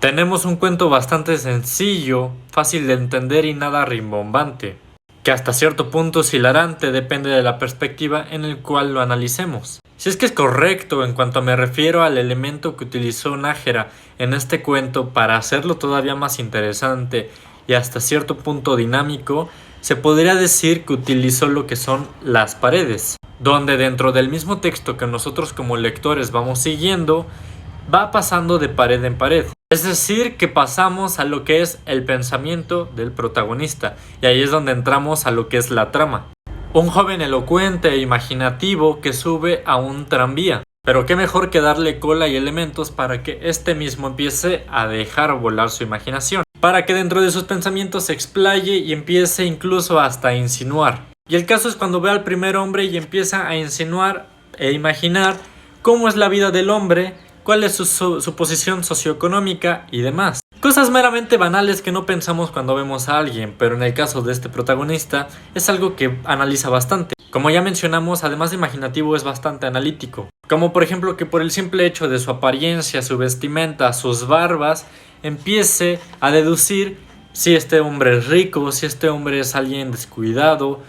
Tenemos un cuento bastante sencillo, fácil de entender y nada rimbombante, que hasta cierto punto es hilarante, depende de la perspectiva en el cual lo analicemos. Si es que es correcto en cuanto me refiero al elemento que utilizó Nájera en este cuento para hacerlo todavía más interesante y hasta cierto punto dinámico, se podría decir que utilizó lo que son las paredes, donde dentro del mismo texto que nosotros como lectores vamos siguiendo, va pasando de pared en pared. Es decir, que pasamos a lo que es el pensamiento del protagonista, y ahí es donde entramos a lo que es la trama. Un joven elocuente e imaginativo que sube a un tranvía. Pero qué mejor que darle cola y elementos para que este mismo empiece a dejar volar su imaginación, para que dentro de sus pensamientos se explaye y empiece incluso hasta a insinuar. Y el caso es cuando ve al primer hombre y empieza a insinuar e imaginar cómo es la vida del hombre, cuál es su posición socioeconómica y demás. Cosas meramente banales que no pensamos cuando vemos a alguien, pero en el caso de este protagonista es algo que analiza bastante. Como ya mencionamos, además de imaginativo, es bastante analítico. Como por ejemplo que por el simple hecho de su apariencia, su vestimenta, sus barbas, empiece a deducir si este hombre es rico, si este hombre es alguien descuidado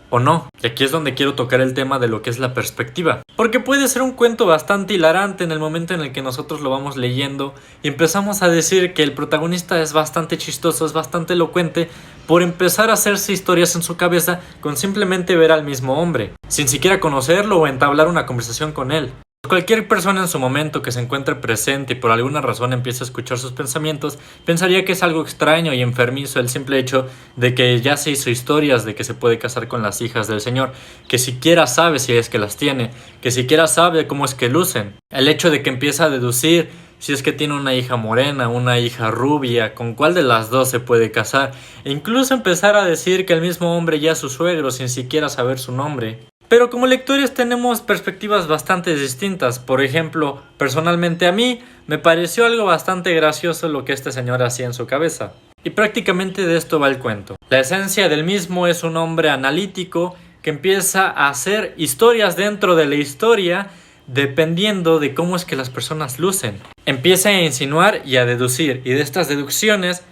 o no. Y aquí es donde quiero tocar el tema de lo que es la perspectiva, porque puede ser un cuento bastante hilarante en el momento en el que nosotros lo vamos leyendo y empezamos a decir que el protagonista es bastante chistoso, es bastante elocuente, por empezar a hacerse historias en su cabeza con simplemente ver al mismo hombre, sin siquiera conocerlo o entablar una conversación con él. Cualquier persona en su momento que se encuentre presente y por alguna razón empiece a escuchar sus pensamientos, pensaría que es algo extraño y enfermizo el simple hecho de que ya se hizo historias de que se puede casar con las hijas del señor, que siquiera sabe si es que las tiene, que siquiera sabe cómo es que lucen. El hecho de que empieza a deducir si es que tiene una hija morena, una hija rubia, con cuál de las dos se puede casar, e incluso empezar a decir que el mismo hombre ya es su suegro sin siquiera saber su nombre. Pero como lectores tenemos perspectivas bastante distintas. Por ejemplo, personalmente a mí me pareció algo bastante gracioso lo que este señor hacía en su cabeza. Y prácticamente de esto va el cuento. La esencia del mismo es un hombre analítico que empieza a hacer historias dentro de la historia dependiendo de cómo es que las personas lucen. Empieza a insinuar y a deducir, y de estas deducciones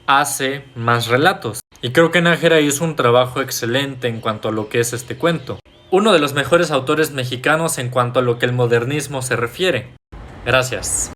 hace más relatos. Y creo que Nájera hizo un trabajo excelente en cuanto a lo que es este cuento. Uno de los mejores autores mexicanos en cuanto a lo que el modernismo se refiere. Gracias.